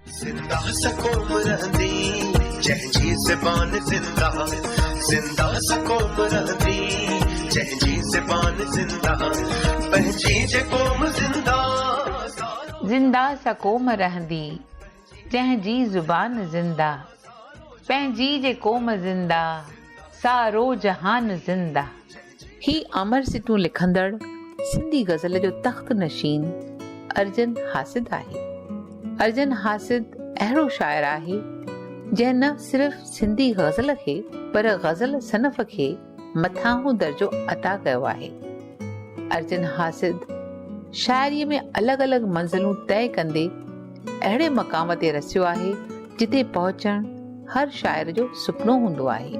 जिंदा सकूम रहंदी जंहिंजी ज़बान जिंदा, जिंदा सकूम रहंदी जंहिंजी ज़बान जिंदा, पंहिंजी जे क़ौम जिंदा। जिंदा सकूम रहंदी जंहिंजी ज़ुबान जिंदा, पंहिंजी जे क़ौम जिंदा, सारो जहान जिंदा। ही अमर सिटूं लिखंदड़ सिंधी गज़ल जो तख़्त नशीन अर्जन हासिद आहे। अर्जन हासिद अहिड़ो शाइर आहे जंहिं न सिर्फ़ सिंधी गज़ल खे पर गज़ल सनफ़ खे मथां दर्जो अता कयो आहे। अर्जन हासिद शाइरीअ में अलॻि अलॻि मंज़िलूं तय कंदे अहिड़े मक़ाम ते रसियो आहे जिते पहुचणु हर शाइर जो सुपिनो हूंदो आहे।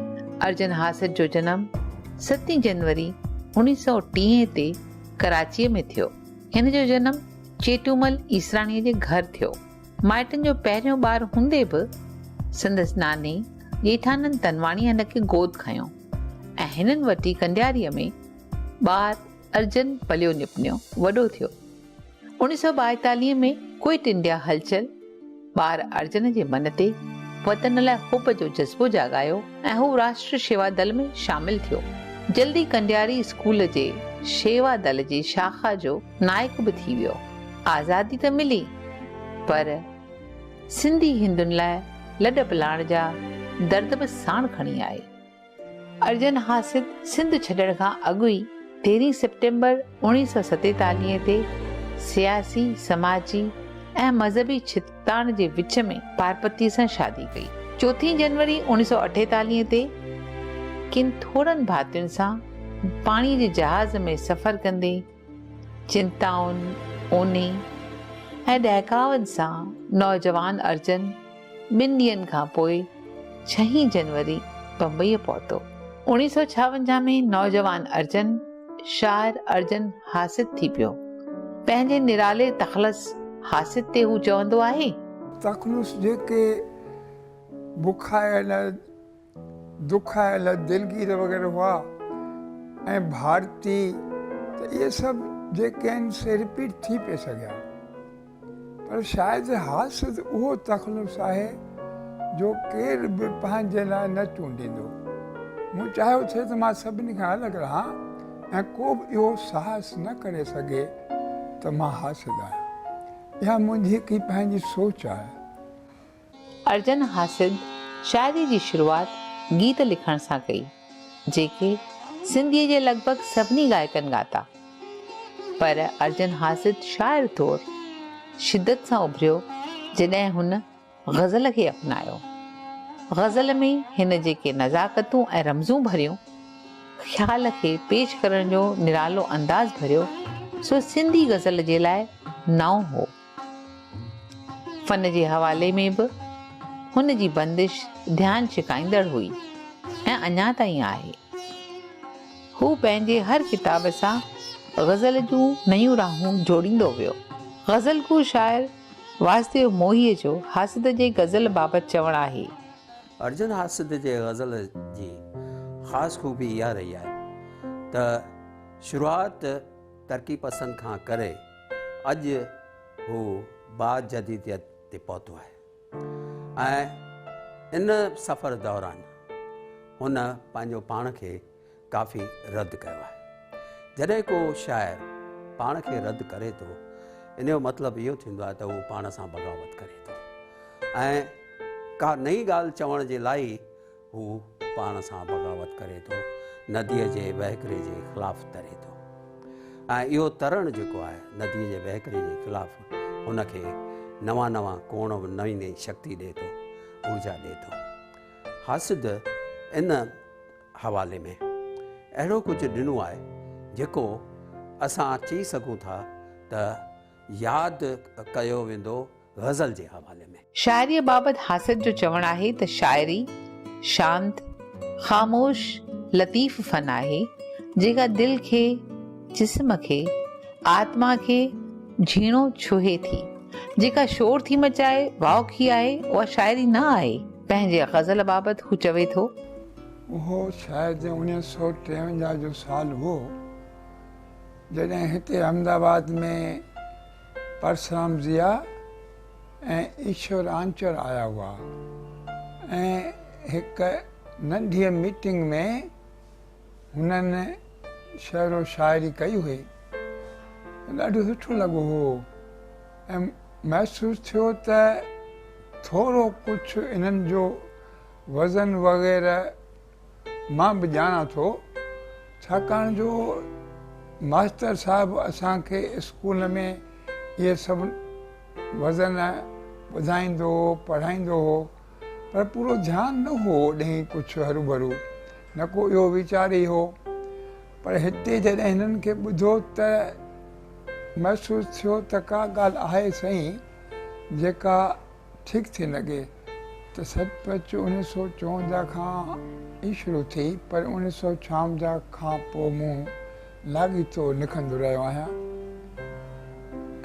अर्जन हासिद जो जनम 7 जनवरी 1930 ते कराचीअ में थियो। हिन जो जनम चेटूमल ईसराणीअ जे घर थियो। माइटनि जो पहिरियों ॿार हूंदे बि संदसि नाने ॼेठानंद तनवाणीअ हिन खे गोद खयो ऐं हिननि वटि कंडियारीअ में ॿार अर्जन पलियो निपनियो वॾो थियो। 1942 में क्विट इंडिया हलचल ॿार अर्जन जे मन ते वतन लाइ हुब जो जज़्बो जाॻायो ऐं हू राष्ट्र शेवा दल में शामिल थियो। जल्दी कंडियारी स्कूल जे शेवा दल जी शाखा जो नायक बि थी वियो। आज़ादी त मिली पर सिंधी हिंदुनि लाइ लॾ पिलाइण जा दर्द बि साण खणी आए। अर्जन हासिद सिंध छॾण खां अॻु ई 13 सितंबर 1947 ते सियासी, समाजी ऐं मज़हबी छिताण जे विच में पारपतीअ सां शादी कई। 4 जनवरी 1948 ते किन थोड़नि भातियुनि सां पाणी जे जहाज़ में सफ़र कंदे चिंताउनि, ओने ऐं डहकावनि सां नौजवान अर्जन 2 ॾींहंनि खां पोइ 6 जनवरी बम्बईअ पहुतो। 1956 में नौजवान अर्जन शाइर अर्जन हासिद थी पियो। पंहिंजे निराले तख़लस हासिद ते हू चवंदो आहे, तख़लुस जेके बुखायल, दुखायल, दिलगीर वग़ैरह हुआ ऐं भारती त इहे सभु जेके आहिनि से रिपीट थी पिए सघिया। पर शायदि हासिद उहो तख़लुस आहे जो केर बि पंहिंजे लाइ न चूंडींदो। मूं चाहियो थिए त मां सभिनी खां अलॻि रहां ऐं को बि इहो साहस न करे सघे त मां हासिद आहियां। इहा मुंहिंजी हिकु पंहिंजी सोच आहे। अर्जन हासिद शाइरी जी शुरूआत गीत लिखण सां कई जेके सिंधीअ जे लॻभॻि सभिनी गायकनि ॻाता। पर अर्जन हासिद शाइर तौरु शिदत सां उभरियो जॾहिं हुन गज़ल खे अपनायो। गज़ल में हिन जेके नज़ाकतूं ऐं रमज़ूं भरियूं ख़्याल खे पेश करण जो निरालो अंदाज़ भरियो सो सिंधी गज़ल जे लाइ नओं हो। फन जे हवाले में बि हुन जी बंदिश ध्यानु छिकाईंदड़ हुई ऐं अञा ताईं आहे। हू पंहिंजे हर किताब सां गज़ल जूं नयूं राहूं जोड़ींदो वियो। गज़ल को शाइर वासुदेव मोहीअ जो हासिद जे गज़ल बाबति चवणु आहे, अर्जन हासिद जे गज़ल जी ख़ासि ख़ूबी इहा रही आहे त शुरूआत तरक़ी पसंद खां करे अॼु हू बाद जदीदियत ते पहुतो आहे ऐं इन सफ़र दौरान हुन पंहिंजो पाण खे काफ़ी रद्द कयो आहे। जॾहिं को शाइर पाण खे रद्द करे थो इन जो मतिलबु इहो थींदो आहे त हू पाण सां बग़ावत करे थो ऐं का नई ॻाल्हि चवण जे लाइ हू पाण सां बग़ावत करे थो, नदीअ जे वहिकिरे जे ख़िलाफ़ु तरे थो ऐं इहो तरणु जेको आहे नदीअ जे वहिकिरे जे ख़िलाफ़ु हुनखे नवां नवां कोण, नई नई शक्ति ॾिए थो, ऊर्जा ॾिए थो। हासिद इन हवाले में अहिड़ो कुझु ॾिनो आहे जेको असां चई सघूं था त यादि कयो वेंदो गज़ल जे हवाले में। शाइरीअ बाबति हासिद जो चवणु आहे त शाइरी शांत, ख़ामोश, लतीफ़ फ़न आहे जेका दिलि खे, जिस्म खे, आत्मा खे झीणो छुहे थी। जेका शोर थी मचाए वाउखी आहे उहा शाइरी न आहे। पंहिंजे गज़ल बाबति हू चवे थो, उहो शायदि 1953 जो साल हो जॾहिं हिते अहमदाबाद में परसराम ज़िया ऐं ईश्वर आंचर आया हुआ ऐं हिकु नंढी मीटिंग में हुननि शेरो शाइरी कई हुई। ॾाढो सुठो लॻो हो ऐं महसूसु थियो त थोरो कुझु इन्हनि जो वज़न वग़ैरह मां बि ॼाणा थो, छाकाणि जो मास्तर साहिबु असांखे स्कूल में इहे सभु वज़न ॿुधाईंदो हो, पढ़ाईंदो हो, पर पूरो ध्यानु न हो ॾेई कुझु हरू भरू, न को इहो वीचार ई हो। पर हिते जॾहिं हिननि खे ॿुधो त महसूसु थियो त का ॻाल्हि आहे सही जेका ठीकु थी लॻे। त सचपच 1954 खां ई शुरू थी, पर 1956 खां पोइ मूं लाॻीतो लिखंदो रहियो आहियां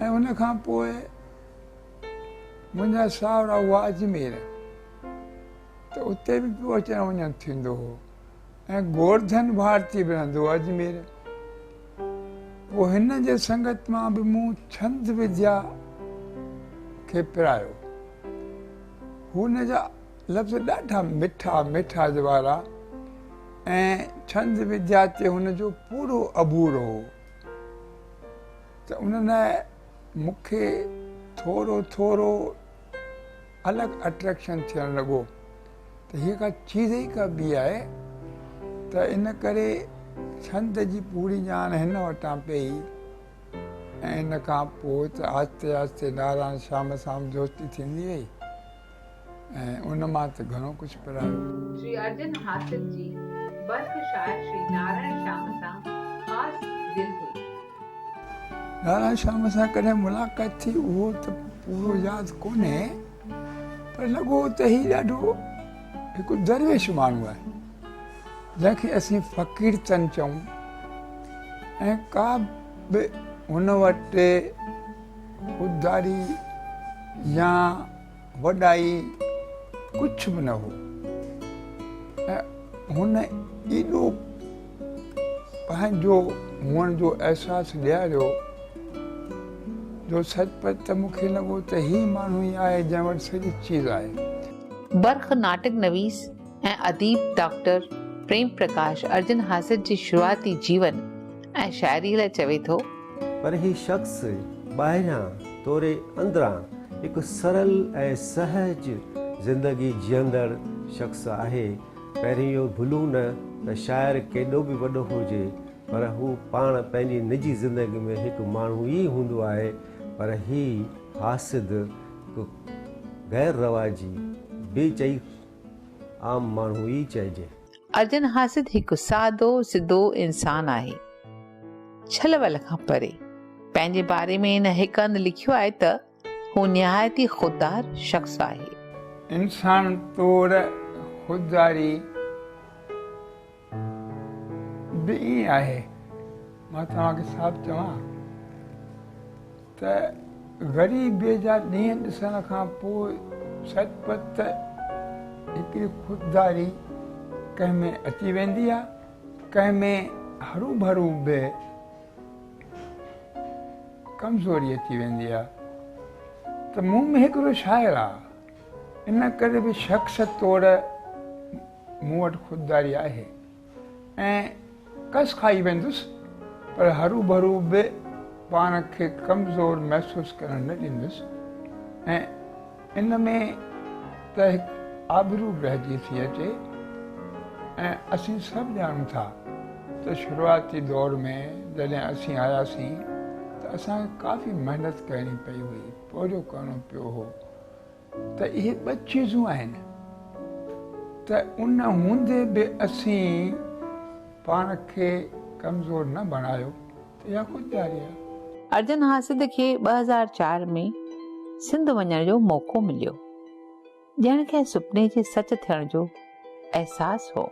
ऐं उन खां पोइ मुंहिंजा साहुरा हुआ अजमेर, त उते बि पियो अचणु वञणु थींदो हो ऐं गोवर्धन भारती बि रहंदो हो अजमेर। पोइ हिन जे संगत मां बि मूं छंद विद्या खे पिरायो। हुन जा लफ़्ज़ ॾाढा मिठा मिठाज वारा ऐं छंद विद्या ते हुनजो पूरो अबूर हो। त उन्हनि मूंखे थोरो थोरो अलॻि अट्रैक्शन थियणु लॻो त हीअ का चीज़ ई का ॿी आहे। त इन करे छंद जी पूरी ॼाण हिन वटां पई ऐं इन खां पोइ त आहिस्ते आहिस्ते नारायण श्याम सां दोस्ती थींदी वई ऐं उन मां त घणो कुझु पढ़ायो। श्री अर्जन हासिद जी बर्ख शायर श्री नारायण श्याम सां ख़ासि दिलि हुई। नारायण श्याम सां कॾहिं मुलाक़ात थी उहो त पूरो यादि कोन्हे, पर लॻो त हीउ ॾाढो हिकु दरवेश माण्हू आहे जंहिंखे असीं फ़क़ीर चंद चऊं ऐं का बि हुन वटि ख़ुददारी या वॾाई कुझु बि न हो ऐं हुन एॾो पंहिंजो हुअण जो अहसासु ॾियारियो जो सचपच त मूंखे लॻो त हीउ माण्हू ई आहे जंहिं वटि सॼी चीज़ आहे। बर्ख नाटक नवीस ऐं अदीब डॉक्टर प्रेम प्रकाश अर्जन हासिद जी शुरूआती जीवन ऐं शाइरी लाइ चवे थो, पर ही शख़्स ॿाहिरियां तोरे अंदरां हिकु सरल ऐं सहज ज़िंदगी जीअंदड़ शख़्स आहे। पहिरीं इहो भुलूं न त शाइर केॾो बि वॾो हुजे पर हू पाण पंहिंजी निजी ज़िंदगी में हिकु माण्हू ई हूंदो आहे। पर ही हासिद हिकु गैर रवाजी बेचई आम माण्हू ई चइजे। अर्जन हासिद हिकु सादो सिधो इंसान आहे, छल वल खां परे। पंहिंजे बारे में इन हिकु हंधि लिखियो आहे त हू निहायती ख़ुददार शख़्स आहे। इंसान तौर ख़ुददारी बि ईअं आहे। मां तव्हांखे साफ़ चवां त ग़रीबीअ जा ॾींहं ॾिसण खां पोइ सचपच त हिकिड़ी ख़ुददारी कंहिं में अची वेंदी आहे, कंहिं में हरू भरू बि कमज़ोरी अची वेंदी आहे। त मूं में हिकिड़ो शाइर आहे, इन करे बि शख़्स तौर मूं वटि ख़ुददारी आहे ऐं कस खाई वेंदुसि पर हरू भरू बि पाण खे कमज़ोर महसूसु करणु न ॾींदुसि। ऐं इन में त हिकु आबरू रहिजी थी अचे ऐं असीं सभु ॼाणूं था त शुरूआती दौर में जॾहिं असीं आयासीं त असांखे काफ़ी महिनत करणी पई हुई, पोरियो करिणो पियो हो। त इहे ॿ चीज़ूं आहिनि त उन हूंदे बि असीं पाण खे कमज़ोर न बणायो त इहा ख़ुददारी आहे। अर्जन हासिद खे 2004 में सिंध वञण जो मौक़ो मिलियो, ॼण खे सुपने जे सच थियण जो अहसास हो।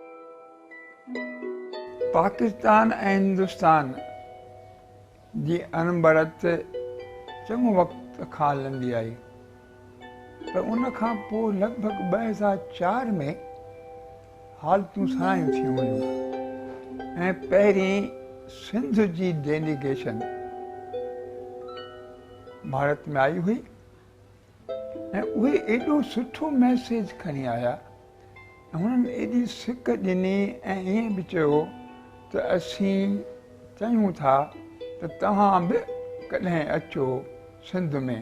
पाकिस्तान ऐं हिंदुस्तान जी अणबड़त चङो वक़्त खां हलंदी आई, पर उन खां पोइ लॻभॻि 2004 में हालतूं सारायूं थी वयूं ऐं पहिरीं सिंध जी डेलीगेशन भारत में आई हुई ऐं उहे एॾो सुठो मैसेज खणी आया ऐं हुननि एॾी सिक ॾिनी ऐं ईअं बि चयो त असीं चाहियूं था त तव्हां बि कॾहिं अचो सिंध में।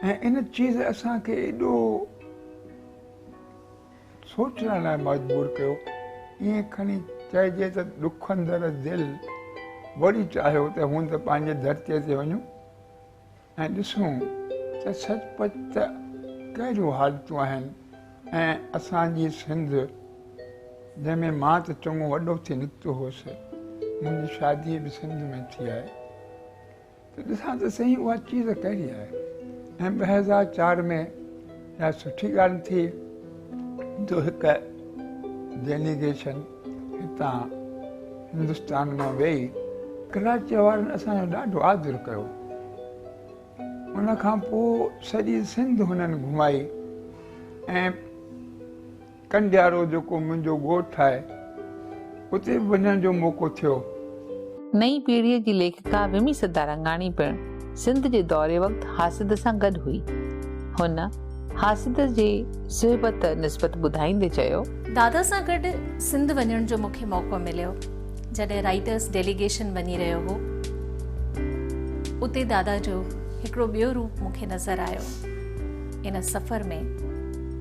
ऐं इन चीज़ असांखे एॾो सोचण लाइ मजबूर कयो। ईअं खणी चइजे त ॾुखंदड़ दिलि वरी चाहियो त हूं त पंहिंजे धरतीअ ते वञूं ऐं ॾिसूं त सचपच त कहिड़ियूं हालतूं आहिनि। ऐं असांजी सिंध जंहिंमें मां त चङो वॾो थी निकितो हुउसि, मुंहिंजी शादी बि सिंध में थी आहे, त ॾिसां त सही उहा चीज़ कहिड़ी आहे। ऐं 2004 में इहा सुठी ॻाल्हि थी जो हिकु डेलीगेशन हितां हिंदुस्तान मां वेई, कराची वारनि असांजो ॾाढो आदर कयो। उन खां पोइ सॼी सिंध हुननि घुमाई ऐं कंडियारो जेको मुंहिंजो ॻोठु आहे उते बि वञण जो मौक़ो थियो। नई पीढ़ीअ जी लेखिका विमी सदारंगाणी पिणु सिंध जे दौरे वक़्तु हासिद सां गॾु हुई। हुन हासिद जे सुहिबत निस्बत ॿुधाईंदे चयो, दादा सां गॾु सिंध वञण जो मूंखे मौक़ो मिलियो जॾहिं राइटर्स डेलीगेशन वञी रहियो हो। उते दादा जो हिकिड़ो ॿियो रूप मूंखे नज़र आयो। इन सफ़र में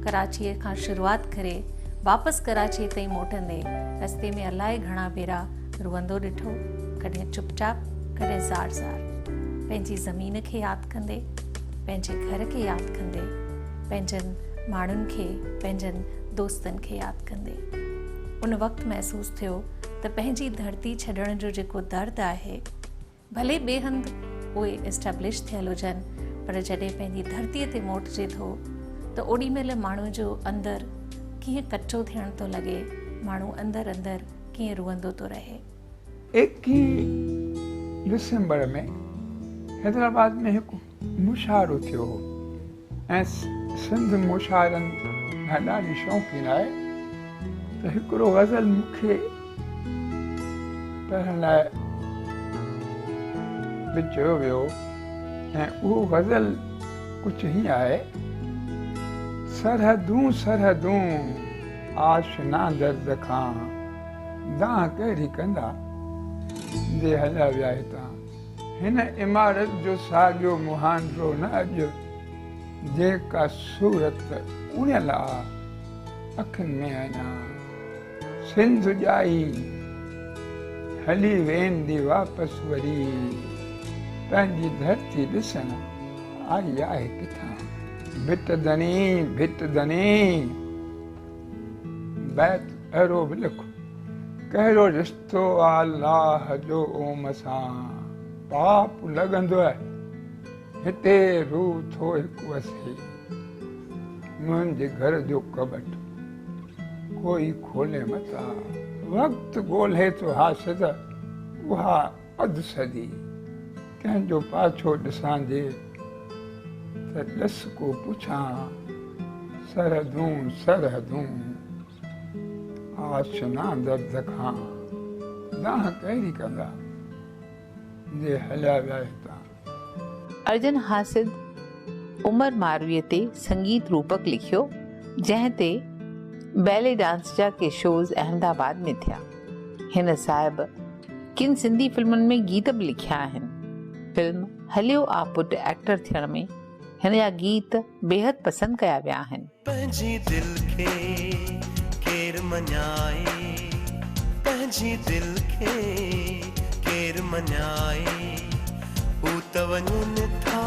कराचीअ खां शुरूआति करे वापसि कराची ताईं मोटंदे रस्ते में अलाए घणा भेरा रुअंदो ॾिठो, कॾहिं चुपचाप कॾहिं ज़ार ज़ार, पंहिंजी ज़मीन खे यादि कंदे, पंहिंजे घर खे यादि कंदे, पंहिंजनि माण्हुनि खे, पंहिंजनि दोस्तनि खे यादि कंदे। उन वक़्तु महसूसु थियो त पंहिंजी धरती छॾण जो जेको दर्द आहे, भले ॿिए हंधि उहे एस्टेब्लिश थियल हुजनि, पर जॾहिं पंहिंजी धरतीअ ते मोटिजे थो त ओॾी महिल माण्हू जो अंदरि कीअं कचो थियण थो लॻे, माण्हू अंदरि अंदरि कीअं रुअंदो थो रहे। 21 दिसंबर में हैदराबाद में हिकु मुशाइरो थियो हो ऐं सिंध मुशाइरनि खां ॾाढी शौक़ीन आहे त हिकिड़ो ग़ज़ल मूंखे पढ़ण लाइ बि चयो वियो ऐं उहो ग़ज़ल कुझु हीअं आहे, सरहदूं सरहदूं आशना दर्द खां दाह कहिड़ी कंदा जे हलिया विया हितां, हिन इमारत जो साॻियो मुहांडो न अॼु जेका सूरत उणियल आहे अखियुनि में अञा, सिंध ॼाई हली वेंदी वापसि वरी पंहिंजी धरती ॾिसण आई आहे किथां, भिट दनी बैत अहिड़ो बि लिखो, कहिड़ो रिश्तो अलाह जो ओम सां, पाप लॻंदो आहे हिते रूह थो हिकु वसे, मुंहिंजे घर जो कबट कोई खोले मता, वक़्तु ॻोल्हे थो हासिद उहा अधु सदी, कंहिंजो पाछो ॾिसां जे त ॾस को पुछां, सरहदूं सरहदूं आशना दर्द खां दाह कहिड़ी कंदा जे हलिया विया हितां। अर्जन हासिद उमर मारवीअ ते संगीत रूपक लिखियो, जंहिं ते बैले डांस जा के शोज़ अहमदाबाद में थिया। हिन साहिब किन सिंधी फिल्मुनि में गीत बि लिखिया आहिनि। फिल्म हलियो आ पुट एक्टर थियण में हिन जा गीत बेहद पसंदि कया विया आहिनि। पंहिंजी दिलि खे केरु मञाए, पंहिंजी दिलि खे केरु मञाए, हू त वञनि था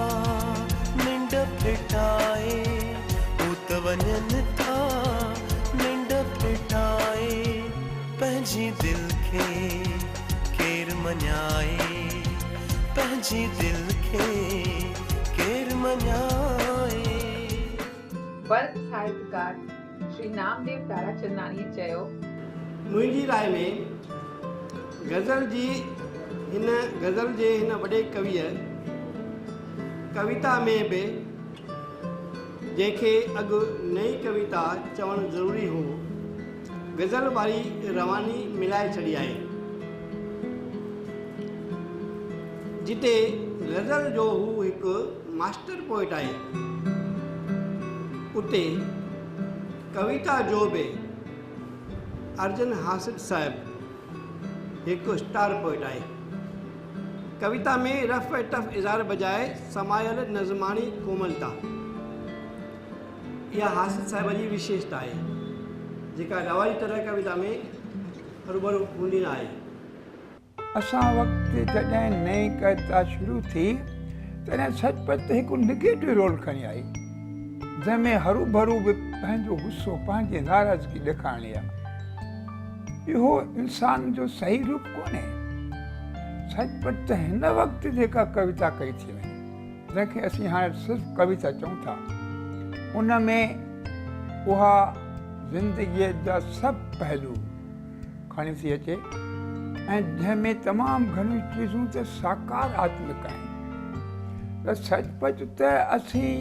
निंड फिटाए, हू त वञनि था निंड फिटाए, पंहिंजी दिलि खे केरु मञाए, पंहिंजी दिलि खे केरु मञाए। वर्ग साहित्यकार श्री नामदेव ताराचंदानी चयो, मुंहिंजी राय में गज़ल जे हिन वॾे कविअ कविता में बि जंहिंखे अॻु नई कविता चवणु ज़रूरी हो, गज़ल वारी रवानी मिलाए छॾी आहे, जिते गज़ल जो हू हिकु मास्टर पोइट आहे। उते कविता जो बि अर्जुन हासिद साहिबु हिकु स्टार पोइट आहे। कविता में रफ़ ऐं टफ इज़ार बजाए समायल नज़मानी कोमलता इहा हासिद साहिब जी विशेषता आहे जेका रवाजी तरह कविता में हरूभरू हूंदी न आहे। असां वक़्तु जॾहिं नई कविता शुरू थी तॾहिं सचपच हिकु निगेटिव रोल खणी आई जंहिंमें हरू भरू बि पंहिंजो गुस्सो पंहिंजी नाराज़गी ॾेखारणी आहे। इहो इंसान जो सही रूप कोन्हे। सचपच त हिन वक़्तु जेका कविता कई थी वञे जंहिंखे असीं हाणे सिर्फ़ु कविता चऊं था उन में उहा ज़िंदगीअ जा सभु पहलू खणी थी अचे ऐं जंहिंमें तमामु घणियूं चीज़ूं त साकारात्मक आहिनि। त सचपच त असीं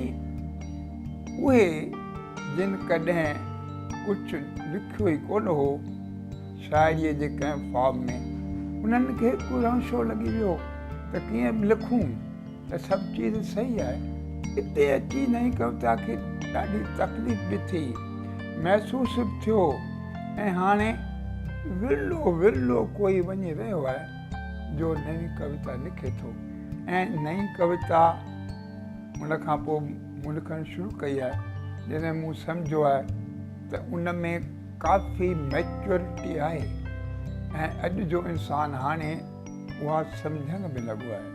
उहे जिन कॾहिं कुझु लिखियो ई कोन हो शाइरीअ जे कंहिं फॉर्म में उन्हनि खे हिकु रौशो लॻी वियो त कीअं बि लिखूं त सभु चीज़ सही आहे। हिते अची नई कविता खे ॾाढी तकलीफ़ बि थी महसूसु बि थियो ऐं हाणे विरलो विरलो कोई वञी रहियो आहे जो नई कविता लिखे थो ऐं नई कविता उन खां पोइ मूं लिखणु शुरू कई आहे जॾहिं मूं सम्झो आहे त उन में काफ़ी मैच्योरिटी आहे ऐं अॼु जो इंसान हाणे उहा सम्झण में लॻो आहे।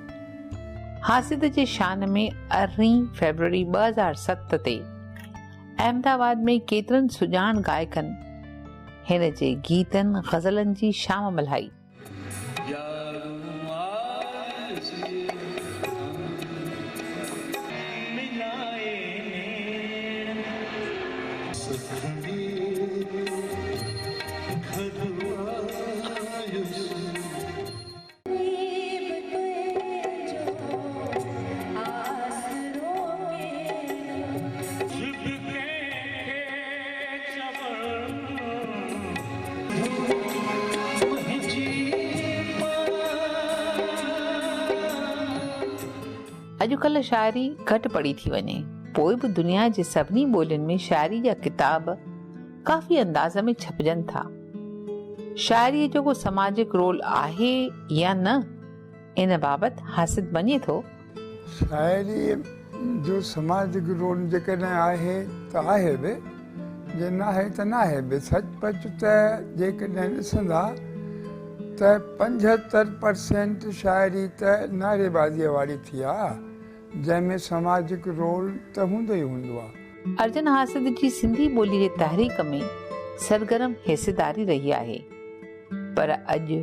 हासिद जे शान में 18 फरवरी 2007 ते अहमदाबाद में केतिरनि सुजाण गायकनि हिन जे गीतनि ग़ज़लनि जी शाम मल्हाई। अॼुकल्ह शाइरी घटि पढ़ी थी वञे पोइ बि दुनिया जे सभिनी ॿोलियुनि में शाइरी जा किताब काफ़ी अंदाज़ में छपजनि था। शाइरीअ जो को समाजिक रोल आहे या न इन बाबति हासिद मञे थो। शाइरी जो सामाजिक रोल जेकॾहिं आहे त आहे बि जे न आहे त न आहे बि। सचपच त जेकॾहिं ॾिसंदा त 75% शाइरी त नारेबाज़ीअ वारी थी आहे जंहिंमें सामाजिक रोल त हूंदो ई हूंदो आहे। अर्जुन हासिद जी सिंधी ॿोली जे तहरीक में सरगर्म हिसेदारी रही आहे पर अॼु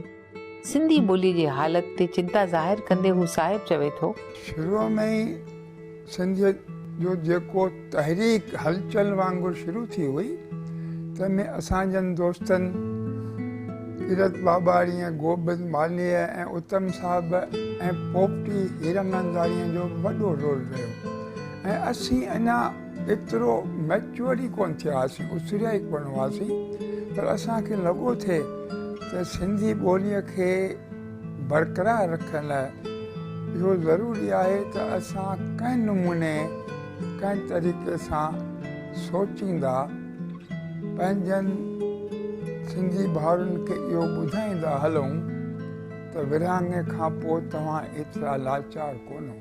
सिंधी ॿोलीअ जी हालत ते चिंता ज़ाहिर कंदे हू साहिब चवे थो शुरूअ में ई सिंधीअ जो जेको तहरीक हलचल वांगुरु शुरू थी हुई तंहिंमें असांजनि दोस्तनि कीरत बाबाणीअ गोबिंद मालीअ ऐं उत्तम साहिब ऐं पोपटी हीरानंदाणीअ जो वॾो रोल रहियो ऐं असीं अञा एतिरो मैच्योर ई कोन थिया हुआसीं उसरिया ई कोन हुआसीं पर असांखे लॻो थिए त सिंधी ॿोलीअ खे बरक़रार रखण लाइ इहो ज़रूरी आहे त असां कंहिं नमूने कंहिं तरीक़े सां सोचींदा पंहिंजनि सिंधी भाउरनि खे इहो ॿुधाईंदा हलूं त विरहाङे खां पोइ तव्हां एतिरा लाचार कोन्हो।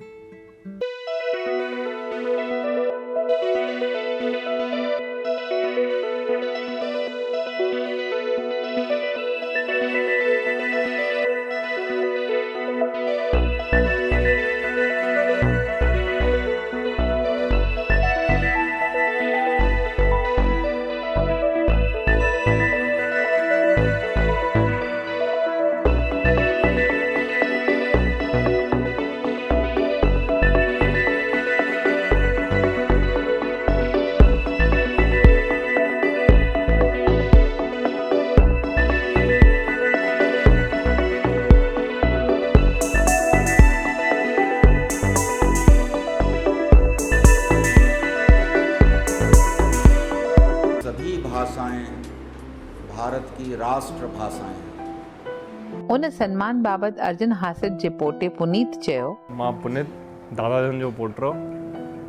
भारत की राष्ट्र भाषाएं। उन सन्मान बाबति अर्जुन हासिद जे पोटे पुनीत चयो मां पुनीत दादाजन जो पोटो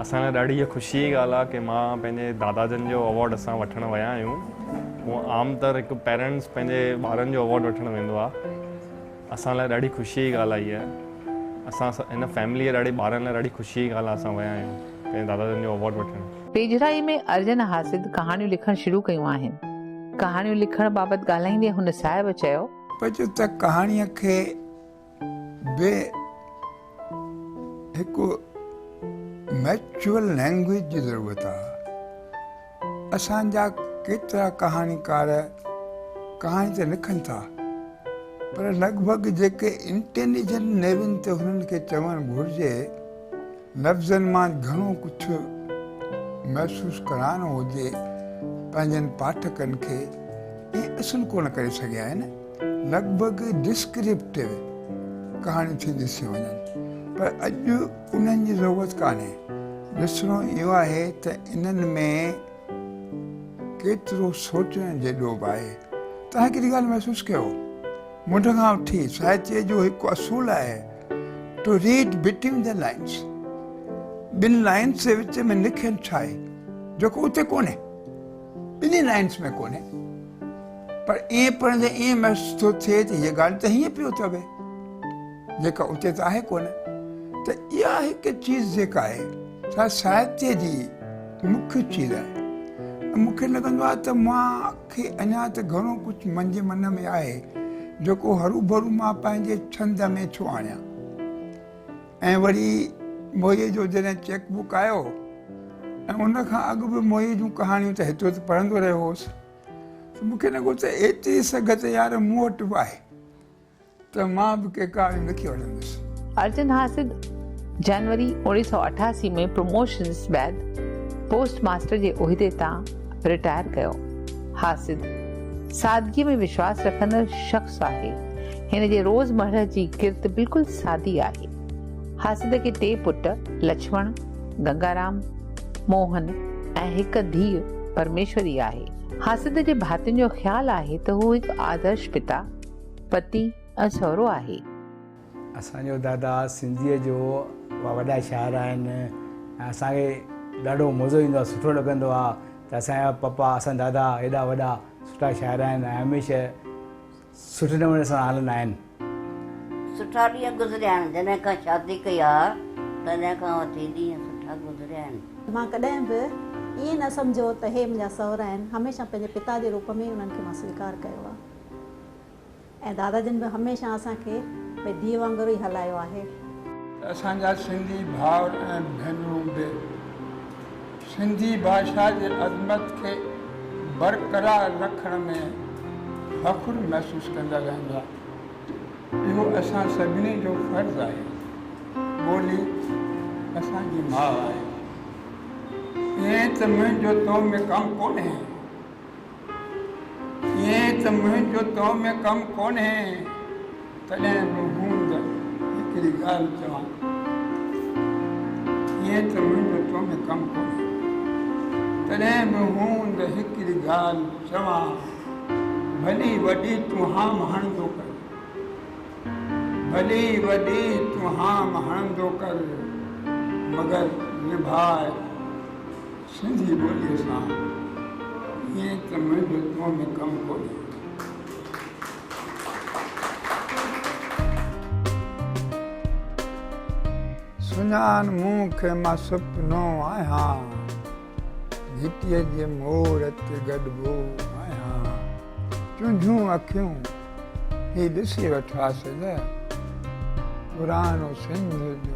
असां लाइ ॾाढी इहा ख़ुशी जी ॻाल्हि आहे की मां पंहिंजे दादाजन जो अवॉर्ड असां वठणु विया आहियूं। हूअं आम तर हिकु पेरेंट्स पंहिंजे ॿारनि जो अवॉर्ड वठणु वेंदो आहे। असां लाइ ॾाढी ख़ुशी जी ॻाल्हि आहे इहा। असां हिन फैमिली ॾाढी ॿारनि लाइ ॾाढी ख़ुशी जी ॻाल्हि आहे असां विया आहियूं पंहिंजे दादाजन जो अवॉर्ड वठणु। वेझराई में अर्जन हासिद कहाणियूं लिखणु शुरू कयूं आहिनि। कहाणियूं लिखण बाबति ॻाल्हाईंदे हुन साहिब चयो त कहाणीअ खे बे हिकु मैचुअल लैंग्वेज जी ज़रूरत आहे। असांजा केतिरा कहाणीकार कहाणी त लिखनि था, पर लॻभॻि जेके इंटेलिजेंट नेविन ते हुननि खे चवणु घुरिजे, लफ़्ज़नि मां घणो कुझु महसूसु कराइणो हुजे पंहिंजनि पाठकनि खे, ईअं असुलु कोन करे सघिया आहिनि। लॻभॻि डिस्क्रिप्टिव कहाणियूं थी ॾिसी वञनि, पर अॼु उन्हनि जी ज़रूरत कान्हे। ॾिसणो इहो आहे त इन्हनि में केतिरो सोचण जेॾो बि आहे। तव्हां हिकिड़ी ॻाल्हि महसूसु कयो, मुंड खां वठी साहित्य जो हिकु असूल आहे to read between the lines. ॿिनि लाइन्स जे विच में लिखियलु छा आहे जेको उते कोन्हे, ॿिन्ही लाइन्स में कोन्हे, पर ईअं पढ़ंदे ईअं महसूसु थो थिए त हीअ ॻाल्हि त हीअं पियो अथव जेका उते त आहे कोन। त इहा हिकु चीज़ जेका आहे सा साहित्य जी मुख्य चीज़ आहे। मूंखे लॻंदो आहे त मूंखे अञा त घणो कुझु मुंहिंजे मन में आहे जेको हरू भरू मां पंहिंजे छंद में छो आणियां। ऐं वरी मोहीअ जो जॾहिं चेकबुक आयो ऐं उन खां अॻु बि मोहीअ जूं कहाणियूं त हेतिरो त पढ़ंदो रहियो हुउसि, त मूंखे लॻो त एतिरी सघत यार मूं वटि बि आहे त मां बि के कहाणियूं लिखी वठंदुसि। अर्जन हासिद जनवरी 1988 में प्रमोशन्स बैदि पोस्ट मास्टर जे उहिदे तां रिटायर कयो। हासिद सादगीअ में विश्वास रखंदड़ शख़्स आहे। हिन जे रोज़मर्रा जी किरत बिल्कुलु सादी आहे। हासिद खे 3 पुट लक्ष्मण, गंगाराम, मोहन ऐं हिकु धीउ परमेश्वरी आहे। हासिद जे भातियुनि जो ख़्यालु आहे त हू हिकु आदर्श पिता, पति ऐं सहुरो आहे। असांजो दादा सिंधीअ जो वॾा शाइर आहिनि ऐं असांखे ॾाढो मज़ो ईंदो आहे, सुठो लॻंदो आहे त असांजा पप्पा, असांजा दादा एॾा वॾा सुठा शाइर आहिनि ऐं हमेशह सुठे नमूने सां हलंदा आहिनि। सुठा ॾींहं गुज़रिया आहिनि, जॾहिं खां शादी कई आहे तॾहिं खां वठी ॾींहं सुठा गुज़रिया आहिनि। मां कॾहिं बि ईअं न सम्झो त हे मुंहिंजा सहुरा आहिनि, हमेशह पंहिंजे पिता जे रूप में उन्हनि खे मां स्वीकार कयो आहे। ऐं दादाजन बि हमेशह असांखे भई धीउ वांगुरु ई हलायो आहे। असांजा सिंधी भाउर ऐं भेनरूं बि सिंधी भाषा जे अज़मत खे बरक़रार रखण में फ़ख़्रु महसूसु कंदा रहंदा। इहो असां सभिनी जो फ़र्ज़ु आहे। ॿोली असांजी माउ आहे। ईअं त मुंहिंजो तो में कमु कोन्हे, ईअं त मुंहिंजो तो में कमु कोन्हे, तॾहिं बि हूंद हिकिड़ी ॻाल्हि चवां, ईअं त मुंहिंजो तो में कमु कोन्हे, तॾहिं बि हूंद हिकिड़ी ॻाल्हि चवां, भली वॾी तूं हाम हणंदो कर, भली वॾी तूं हाम हणंदो कर, मगर निभाए सिंधी ॿोलीअ सां, ईअं त मुंहिंजो तो में कमु कोन्हे। सुञाण मूं खे मां सुपिनो आहियां, घिटीअ जे मोर ते गॾिबो आहियां, चुंझूं अखियूं ही ॾिसी वठासीं न पुराणो सिंध जो